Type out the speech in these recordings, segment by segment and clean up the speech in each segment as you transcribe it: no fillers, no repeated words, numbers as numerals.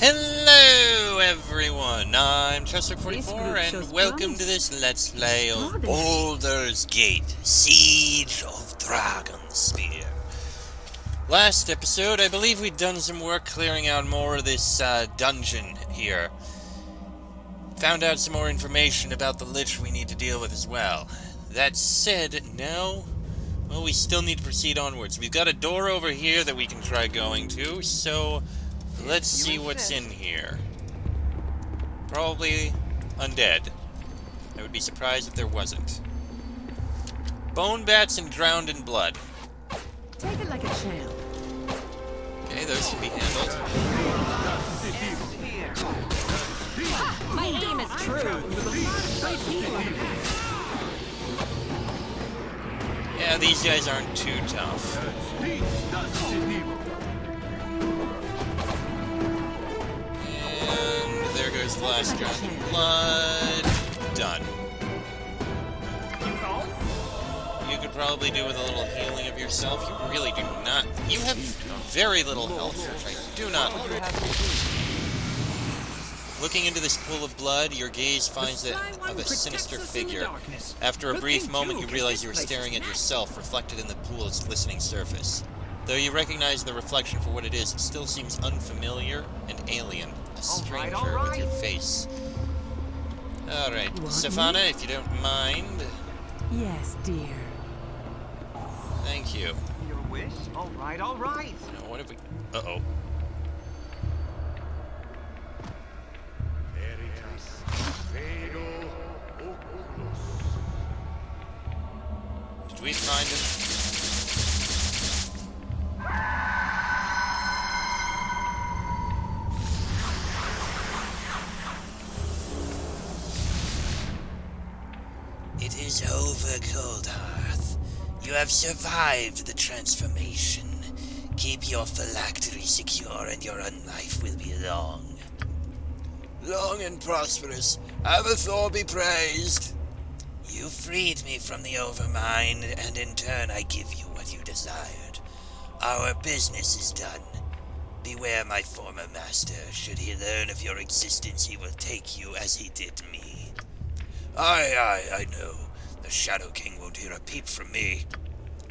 Hello everyone, I'm Chester44 and welcome to this Let's Play of Baldur's Gate, Siege of Dragonspear. Last episode, I believe we'd done some work clearing out more of this dungeon here. Found out some more information about the lich we need to deal with as well. That said, now, well, we still need to proceed onwards. We've got a door over here that we can try going to, so let's see what's in here. Probably undead. I would be surprised if there wasn't. Bone bats and drowned in blood. Take it like a champ. Okay, those can be handled. My name is True. Yeah, these guys aren't too tough. And there goes the last drowned in blood. Done. You could probably do with a little healing of yourself. You really do not. You have very little health, which I do not like. Looking into this pool of blood, your gaze finds that of a sinister figure. After a brief moment, you realize you are staring at yourself, reflected in the pool's glistening surface. Though you recognize the reflection for what it is, it still seems unfamiliar and alien. A stranger with your face. Alright, Savannah, if you don't mind. Yes, dear. Thank you. Your wish? Alright, alright. Now, what if we... Uh-oh. Did we find him? It is over, Cold Hearth. You have survived the transformation. Keep your phylactery secure and your unlife will be long. Long and prosperous. Avathor be praised. You freed me from the Overmind, and in turn I give you what you desired. Our business is done. Beware my former master. Should he learn of your existence, he will take you as he did me. I know. The Shadow King won't hear a peep from me.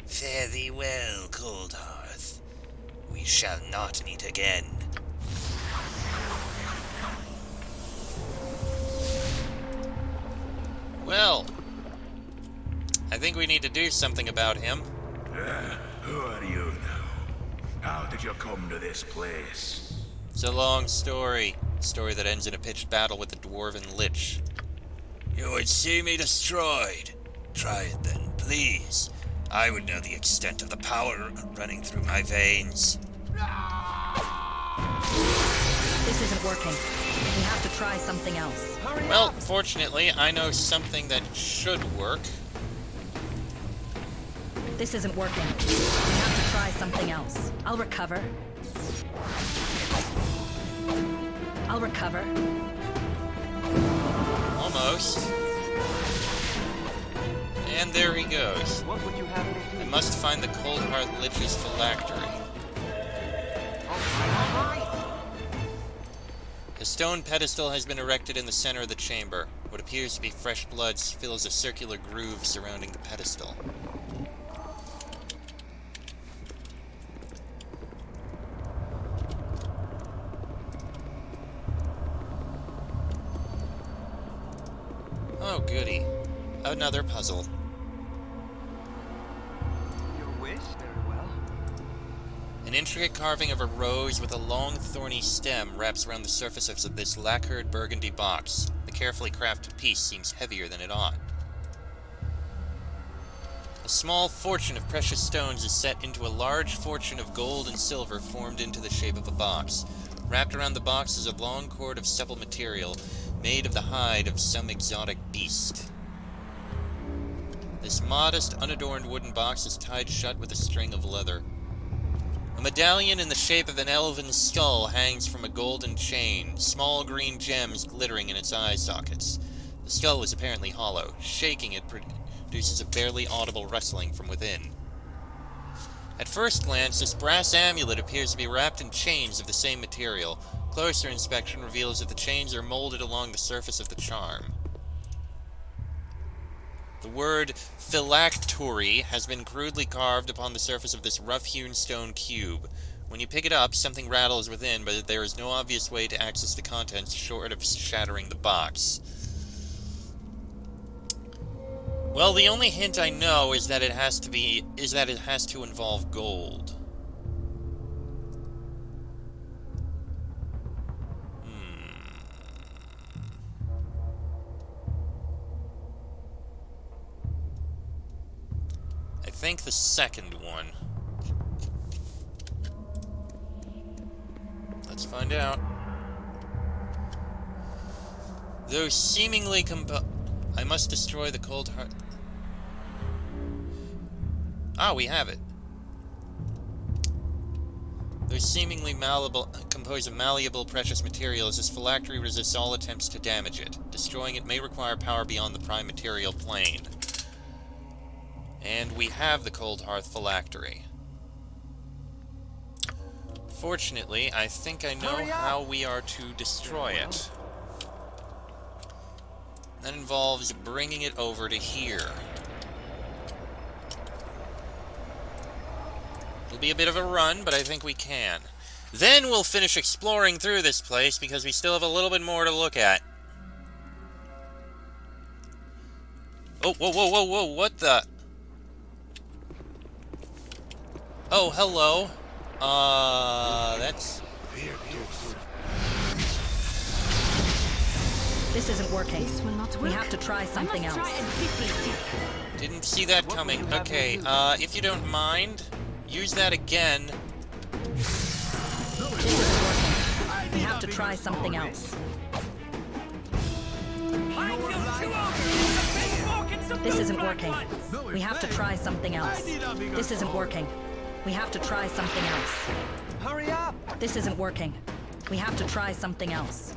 Fare thee well, Cold Hearth. We shall not meet again. Well, I think we need to do something about him. Who are you now? How did you come to this place? It's a long story. A story that ends in a pitched battle with the Dwarven Lich. You would see me destroyed. Try it then, please. I would know the extent of the power running through my veins. This isn't working. We have to try something else. Well, fortunately, I know something that should work. This isn't working. We have to try something else. I'll recover. I'll recover. Almost. And there he goes. What would you have me do? I must find the Cold Hearth Lich's phylactery. Alright. A stone pedestal has been erected in the center of the chamber. What appears to be fresh blood fills a circular groove surrounding the pedestal. Oh, goody. Another puzzle. Your wish? Very well. An intricate carving of a rose with a long, thorny stem wraps around the surface of this lacquered burgundy box. The carefully crafted piece seems heavier than it ought. A small fortune of precious stones is set into a large fortune of gold and silver formed into the shape of a box. Wrapped around the box is a long cord of supple material, made of the hide of some exotic beast. This modest, unadorned wooden box is tied shut with a string of leather. A medallion in the shape of an elven skull hangs from a golden chain, small green gems glittering in its eye sockets. The skull is apparently hollow. Shaking it produces a barely audible rustling from within. At first glance, this brass amulet appears to be wrapped in chains of the same material. Closer inspection reveals that the chains are molded along the surface of the charm. The word phylactery has been crudely carved upon the surface of this rough-hewn stone cube. When you pick it up, something rattles within, but there is no obvious way to access the contents short of shattering the box. Well, the only hint I know is that it has to involve gold. I think the second one. Let's find out. Though seemingly I must destroy the cold heart. Ah, we have it. Though seemingly composed of malleable precious materials, this phylactery resists all attempts to damage it. Destroying it may require power beyond the prime material plane. And we have the Cold Hearth phylactery. Fortunately, I think I know how we are to destroy it. That involves bringing it over to here. It'll be a bit of a run, but I think we can. Then we'll finish exploring through this place, because we still have a little bit more to look at. Oh, whoa, whoa, whoa, whoa, what the... Oh, hello. That's... This isn't working. We have to try something else. Didn't see that coming. Okay, if you don't mind, use that again. This isn't working. We have to try something else. This isn't working. We have to try something else. This isn't working. We have to try something else. Hurry up! This isn't working. We have to try something else.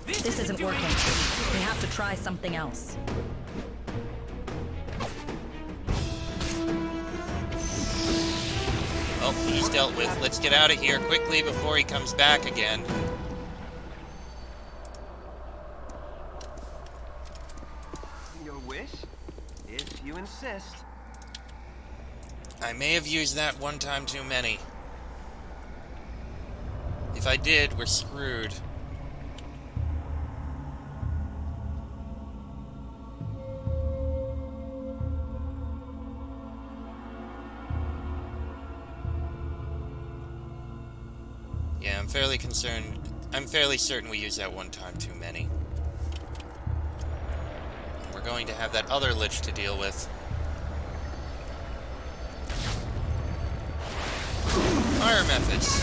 This isn't working. We have to try something else. Oh, he's dealt with. Let's get out of here quickly before he comes back again. Your wish? If you insist. I may have used that one time too many. If I did, we're screwed. Yeah, I'm fairly certain we used that one time too many. We're going to have that other lich to deal with. Fire methods.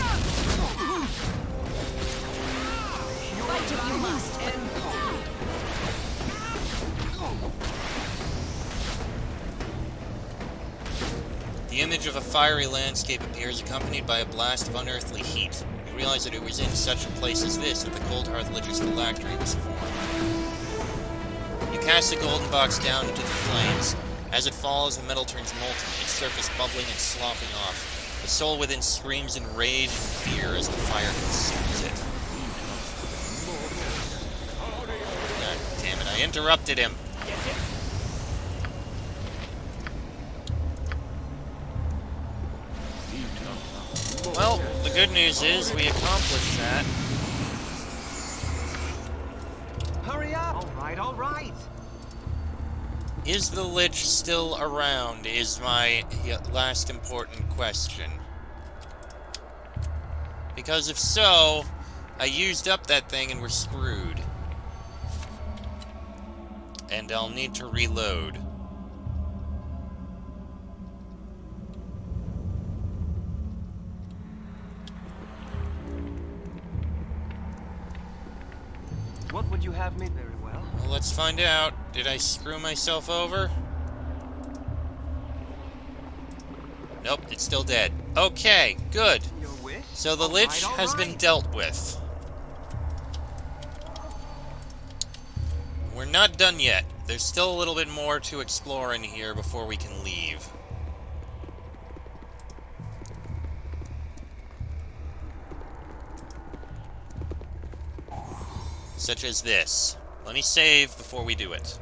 Fight if you must. The image of a fiery landscape appears, accompanied by a blast of unearthly heat. You realize that it was in such a place as this that the Cold Hearth Lich's phylactery was formed. You cast the golden box down into the flames. As it falls, the metal turns molten, its surface bubbling and sloughing off. The soul within screams in rage and fear as the fire consumes it. God damn it, I interrupted him. Well, the good news is we accomplished that. Hurry up! All right. Is the lich still around, is my last important question. Because if so, I used up that thing and we're screwed. And I'll need to reload. What would you have me? Very well. Well, let's find out. Did I screw myself over? Nope, it's still dead. Okay, good. Your wish? So the lich has been dealt with. We're not done yet. There's still a little bit more to explore in here before we can leave. such as this. Let me save before we do it.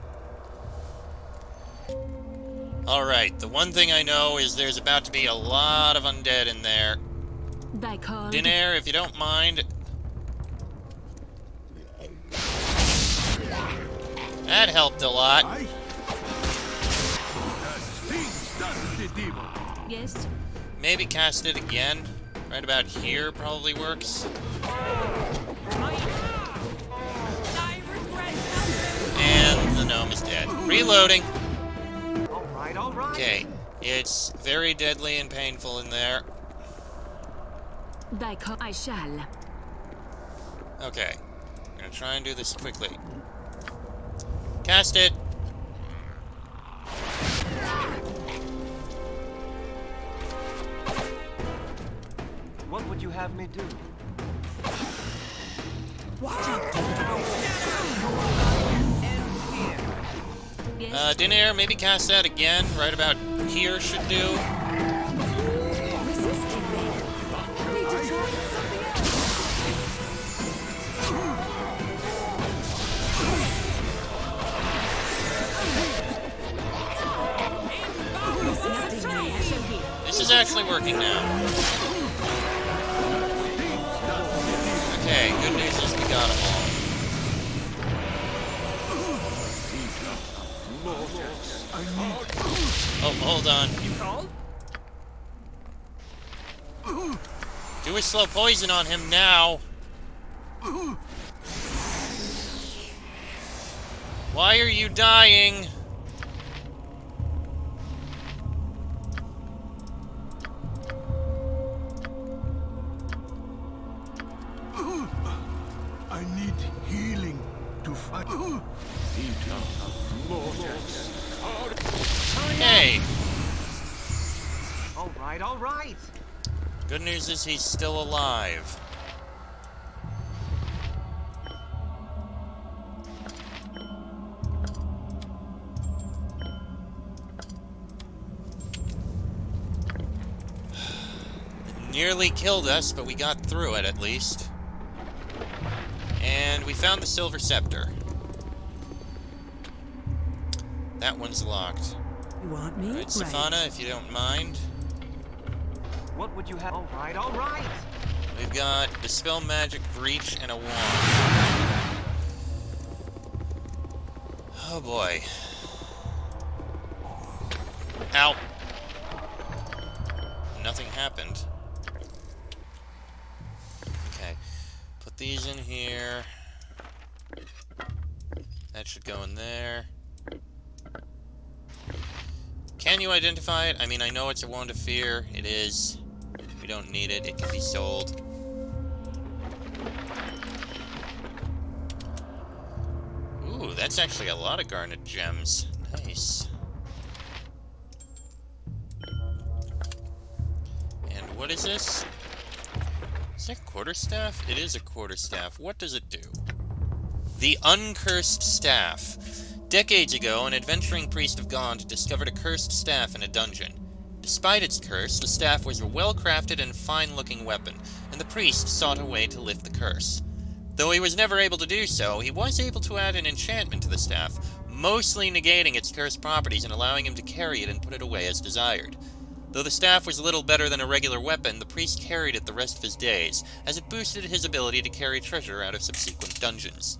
Alright, the one thing I know is there's about to be a lot of undead in there. Dinner, if you don't mind. That helped a lot. Yes. Maybe cast it again. Right about here probably works. And the gnome is dead. Reloading. All right. Okay, it's very deadly and painful in there. I shall. Okay, I'm gonna try and do this quickly. Cast it. What would you have me do? Yes. Dinner, maybe cast that again. Right about here should do. This is actually working now. Okay, good news is we got them all. Oh, hold on. Do a slow poison on him now. Why are you dying? I need healing to fight. Hey, All right. good news is he's still alive. Nearly killed us, but we got through it at least. And we found the Silver Scepter. That one's locked. You want me? Alright, Stefana, if you don't mind. What would you have? All right. We've got Dispel Magic, Breach, and a wand. Oh boy. Ow. Nothing happened. Okay. Put these in here. That should go in there. Can you identify it? I mean, I know it's a Wand of Fear. It is. We don't need it. It can be sold. Ooh, that's actually a lot of garnet gems. Nice. And what is this? Is that a quarterstaff? It is a quarterstaff. What does it do? The Uncursed Staff. Decades ago, an adventuring priest of Gond discovered a cursed staff in a dungeon. Despite its curse, the staff was a well-crafted and fine-looking weapon, and the priest sought a way to lift the curse. Though he was never able to do so, he was able to add an enchantment to the staff, mostly negating its cursed properties and allowing him to carry it and put it away as desired. Though the staff was little better than a regular weapon, the priest carried it the rest of his days, as it boosted his ability to carry treasure out of subsequent dungeons.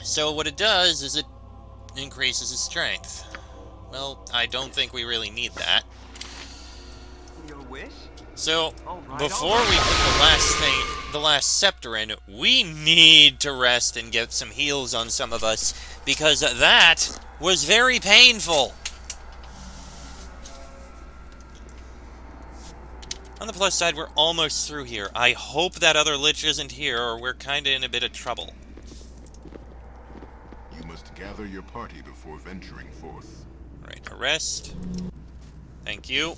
So what it does is it increases his strength. Well, I don't think we really need that. Your wish? So, All right, before we put the last scepter in, we need to rest and get some heals on some of us, because that was very painful. On the plus side, we're almost through here. I hope that other lich isn't here, or we're kinda in a bit of trouble. You must gather your party before venturing forth. Right, arrest. Thank you.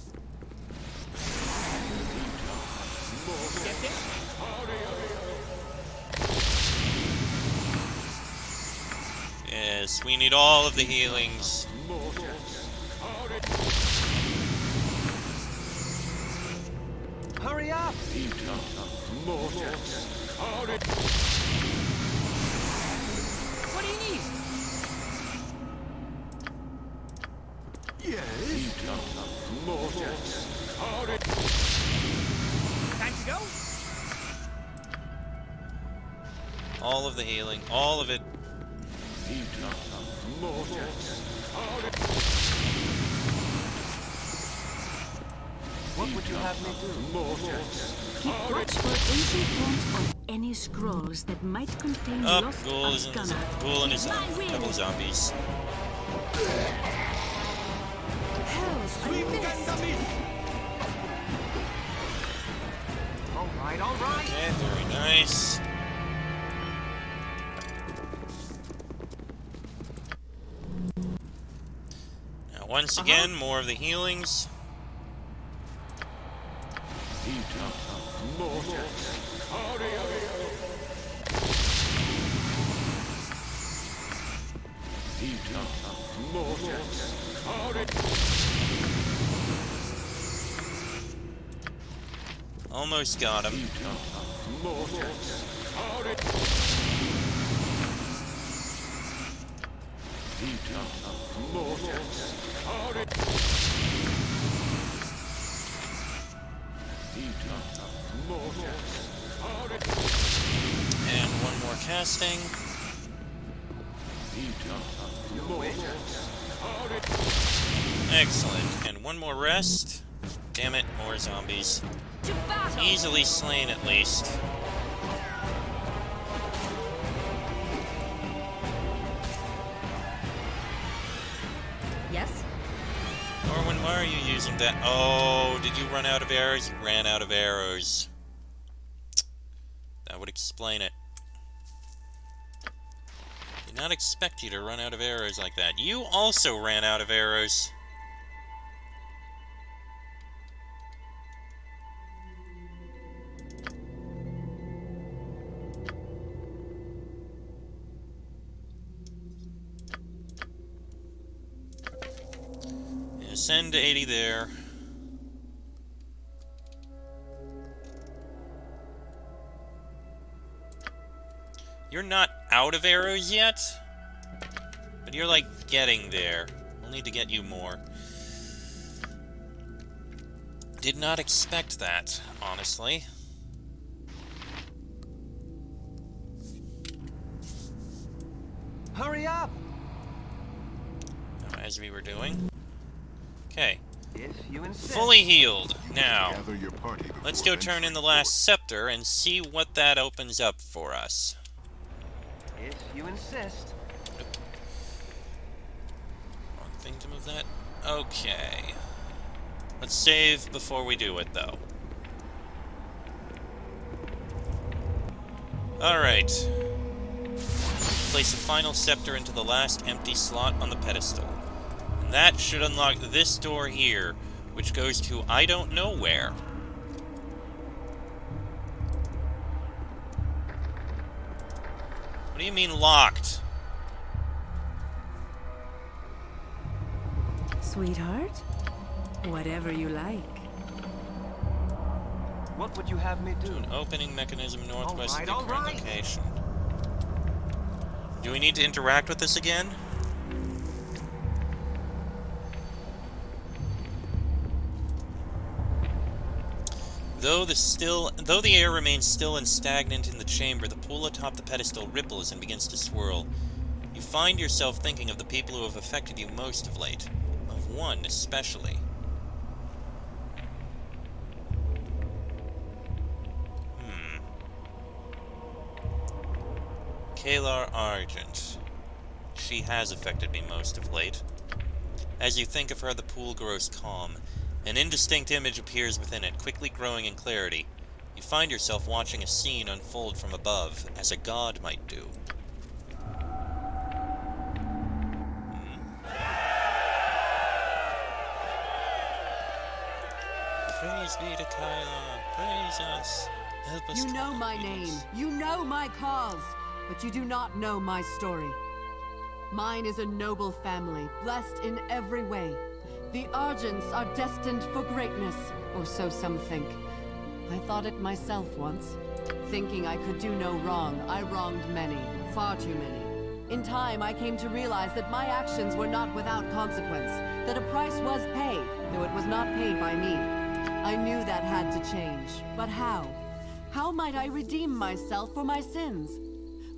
Yes, we need all of the healings. Hurry up! What do you need? Time to go? All of the healing, all of it. What would you have me do? Keep watch for ancient bones or any scrolls that might contain Up, lost Ghoul and his couple of zombies. All right. Okay, very nice. Now, once again, more of the healings. Almost got him. And one more casting. Excellent. And one more rest. Damn it, more zombies. To battle! Easily slain, at least. Yes? Orwin, why are you using that? Oh, did you run out of arrows? You ran out of arrows. That would explain it. Did not expect you to run out of arrows like that. You also ran out of arrows. Send to 80 there. You're not out of arrows yet, but you're like getting there. We'll need to get you more. Did not expect that, honestly. Hurry up! As we were doing. Okay. If you insist. Fully healed. Now, Gather your party before let's go turn in the last scepter and see what that opens up for us. If you insist. Wrong thing to move that. Okay. Let's save before we do it, though. Alright. Place the final scepter into the last empty slot on the pedestal. And that should unlock this door here, which goes to I don't know where. What do you mean locked? Sweetheart, whatever you like. What would you have me do? An opening mechanism northwest of the all current right. location. Do we need to interact with this again? Though the air remains still and stagnant in the chamber, the pool atop the pedestal ripples and begins to swirl. You find yourself thinking of the people who have affected you most of late. Of one especially. Kalar Argent. She has affected me most of late. As you think of her, the pool grows calm. An indistinct image appears within it, quickly growing in clarity. You find yourself watching a scene unfold from above, as a god might do. Praise be to Kyla. Praise us. Help us. You know my name. You know my cause. But you do not know my story. Mine is a noble family, blessed in every way. The Argents are destined for greatness, or so some think. I thought it myself once. Thinking I could do no wrong, I wronged many, far too many. In time, I came to realize that my actions were not without consequence, that a price was paid, though it was not paid by me. I knew that had to change, but how? How might I redeem myself for my sins?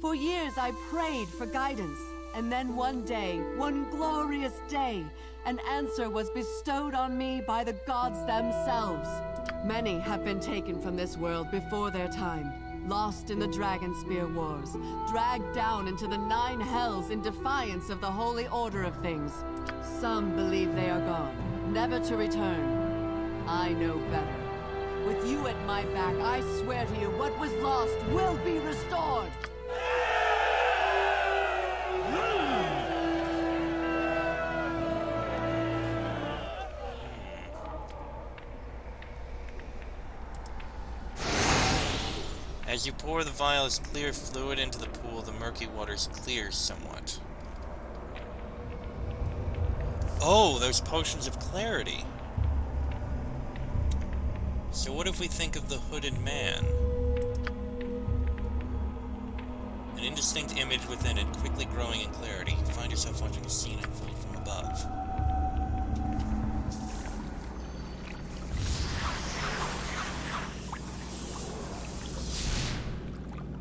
For years I prayed for guidance, and then one day, one glorious day, an answer was bestowed on me by the gods themselves. Many have been taken from this world before their time, lost in the Dragonspear wars, dragged down into the 9 hells in defiance of the holy order of things. Some believe they are gone, never to return. I know better. With you at my back, I swear to you, what was lost will be restored! As you pour the vial's clear fluid into the pool, the murky waters clear somewhat. Oh, those potions of clarity. So what if we think of the hooded man? An indistinct image within it, quickly growing in clarity. You find yourself watching a scene unfold from above.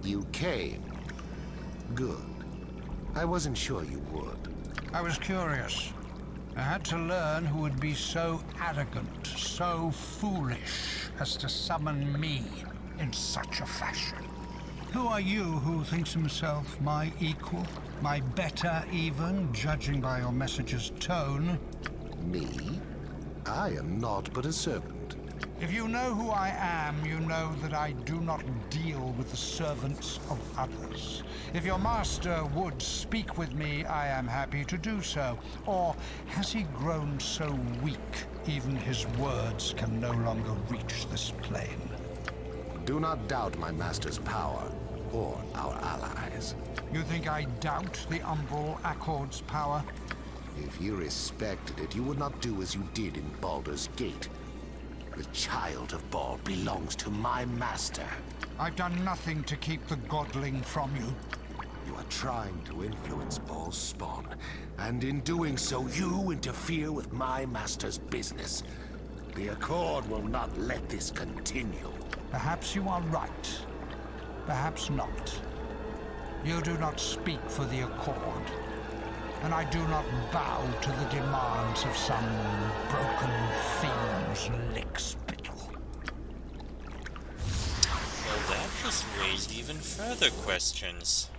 You came. Good. I wasn't sure you would. I was curious. I had to learn who would be so arrogant, so foolish, as to summon me in such a fashion. Who are you who thinks himself my equal? My better, even, judging by your message's tone? Me? I am naught but a servant. If you know who I am, you know that I do not deal with the servants of others. If your master would speak with me, I am happy to do so. Or has he grown so weak, even his words can no longer reach this plane? Do not doubt my master's power, or our allies. You think I doubt the Umbral Accord's power? If you respected it, you would not do as you did in Baldur's Gate. The child of Bald belongs to my master. I've done nothing to keep the godling from you. You are trying to influence Bald's spawn, and in doing so, you interfere with my master's business. The Accord will not let this continue. Perhaps you are right. Perhaps not. You do not speak for the Accord, and I do not bow to the demands of some broken fiend's lickspittle. Well, that just raised even further questions.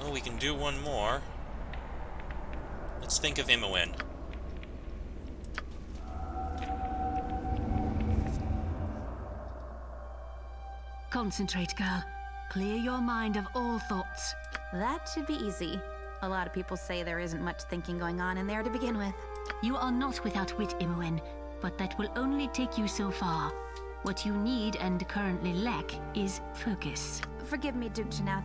Well, we can do one more. Let's think of Imoen. Concentrate, girl. Clear your mind of all thoughts. That should be easy. A lot of people say there isn't much thinking going on in there to begin with. You are not without wit, Imoen, but that will only take you so far. What you need and currently lack is focus. Forgive me, Duke Janath.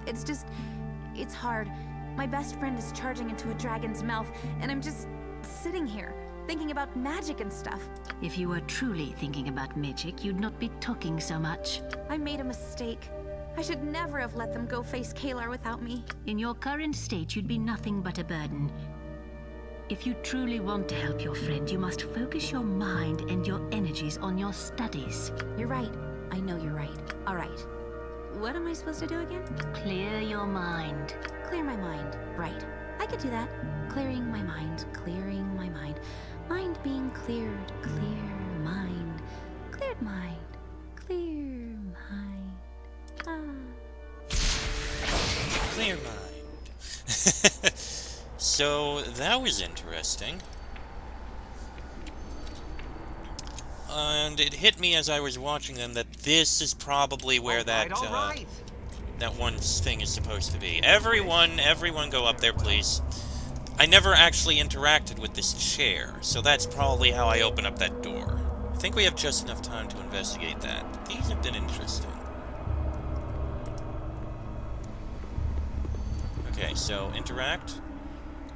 It's hard. My best friend is charging into a dragon's mouth, and I'm just sitting here, thinking about magic and stuff. If you were truly thinking about magic, you'd not be talking so much. I made a mistake. I should never have let them go face Kalar without me. In your current state, you'd be nothing but a burden. If you truly want to help your friend, you must focus your mind and your energies on your studies. You're right. I know you're right. All right. What am I supposed to do again? Clear your mind. Clear my mind. Right. I could do that. Clearing my mind. Clearing my mind. Mind being cleared. Clear mind. Cleared mind. Clear mind. Clear mind. So, that was interesting. And it hit me as I was watching them that this is probably where that one thing is supposed to be. Everyone go up there, please. I never actually interacted with this chair, so that's probably how I open up that door. I think we have just enough time to investigate that. These have been interesting. Okay, so interact.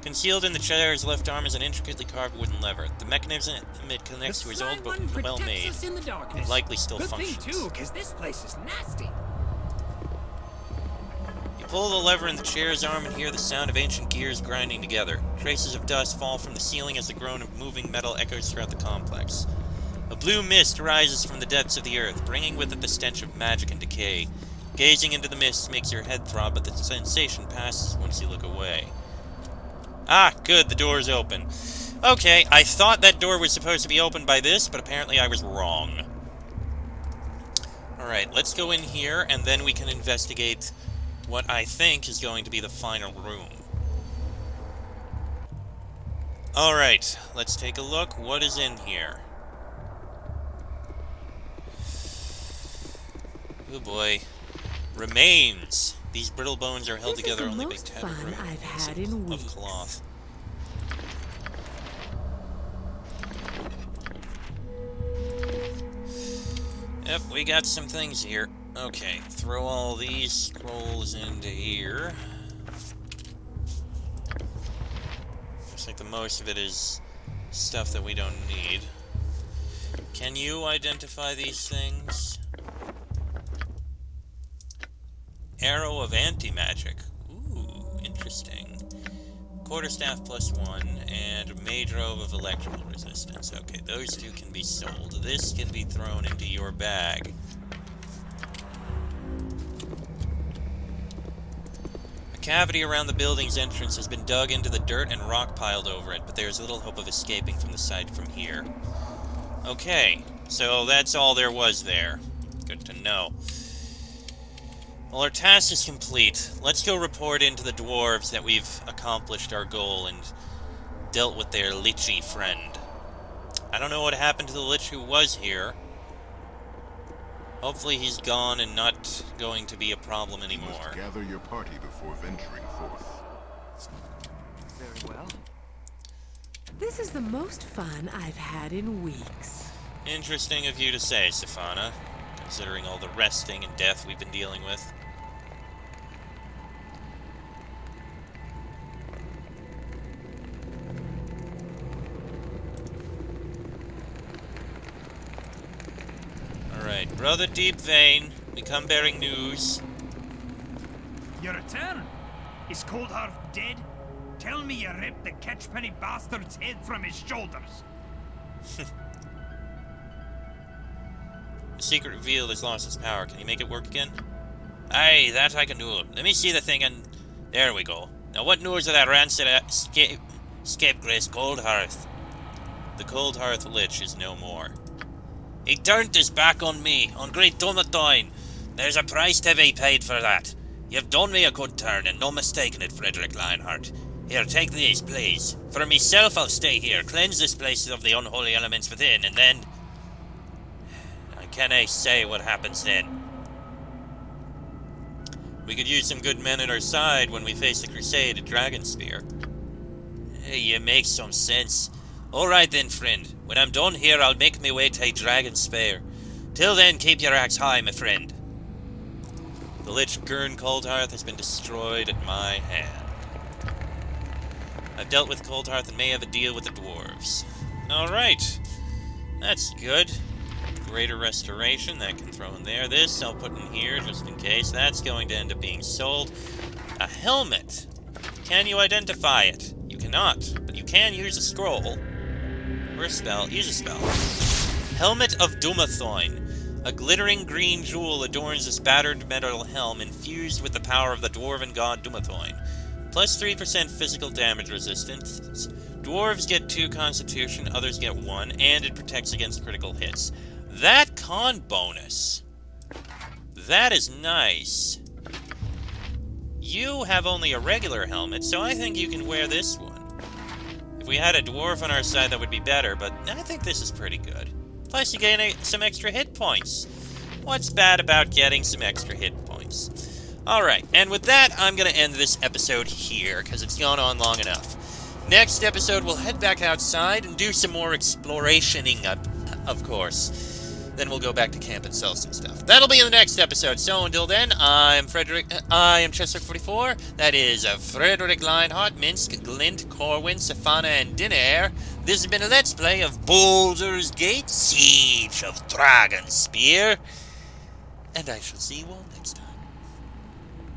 Concealed in the chair's left arm is an intricately carved wooden lever. The mechanism it connects to is old but well made. It likely still functions. Good thing too, because this place is nasty. You pull the lever in the chair's arm and hear the sound of ancient gears grinding together. Traces of dust fall from the ceiling as the groan of moving metal echoes throughout the complex. A blue mist rises from the depths of the earth, bringing with it the stench of magic and decay. Gazing into the mist makes your head throb, but the sensation passes once you look away. Ah, good, the door is open. Okay, I thought that door was supposed to be opened by this, but apparently I was wrong. Alright, let's go in here, and then we can investigate what I think is going to be the final room. Alright, let's take a look. What is in here? Oh boy. Remains. These brittle bones are held together only by tattered remains of cloth. Yep, we got some things here. Okay, throw all these scrolls into here. Looks like the most of it is stuff that we don't need. Can you identify these things? Arrow of anti-magic. Ooh, interesting. Quarterstaff +1, and Mage Robe of electrical resistance. Okay, those two can be sold. This can be thrown into your bag. A cavity around the building's entrance has been dug into the dirt and rock piled over it, but there is little hope of escaping from the site from here. Okay, so that's all there was there. Good to know. Well, our task is complete. Let's go report into the dwarves that we've accomplished our goal and dealt with their lichy friend. I don't know what happened to the lich who was here. Hopefully he's gone and not going to be a problem anymore. You must gather your party before venturing forth. Very well. This is the most fun I've had in weeks. Interesting of you to say, Safana, considering all the resting and death we've been dealing with. Alright, Brother Deep Vein, we come bearing news. Your return? Is Coldheart dead? Tell me you ripped the catchpenny bastard's head from his shoulders. The secret revealed has lost its power. Can you make it work again? Aye, that I can do. Let me see the thing and... There we go. Now what news of that rancid scapegrace Coldhearth? The Coldhearth Lich is no more. He turned his back on me, on Great Domatoin. There's a price to be paid for that. You've done me a good turn, and no mistaking it, Frederick Lionheart. Here, take these, please. For myself, I'll stay here, cleanse this place of the unholy elements within, and then... I can't say what happens then. We could use some good men at our side when we face the crusade at Dragonspear. Hey, you make some sense. Alright then, friend. When I'm done here, I'll make my way to Dragonspear. Till then, keep your axe high, my friend. The Lich Gurn Coldhearth has been destroyed at my hand. I've dealt with Coldhearth and may have a deal with the dwarves. Alright. That's good. Greater restoration, that can throw in there. This I'll put in here, just in case. That's going to end up being sold. A helmet. Can you identify it? You cannot, but you can use a scroll. Or a spell. Use a spell. Helmet of Dumathoin. A glittering green jewel adorns this battered metal helm infused with the power of the dwarven god Dumathoin. Plus 3% physical damage resistance. Dwarves get 2 constitution, others get 1, and it protects against critical hits. That con bonus. That is nice. You have only a regular helmet, so I think you can wear this one. If we had a dwarf on our side, that would be better, but I think this is pretty good. Plus, you gain some extra hit points. What's bad about getting some extra hit points? Alright, and with that, I'm going to end this episode here, because it's gone on long enough. Next episode, we'll head back outside and do some more explorationing, of course. then we'll go back to camp and sell some stuff. That'll be in the next episode. So until then, I am Chester44. That is Frederick Lionheart, Minsk, Glint, Corwin, Safana, and Dinair. This has been a Let's Play of Baldur's Gate Siege of Dragonspear. And I shall see you all next time.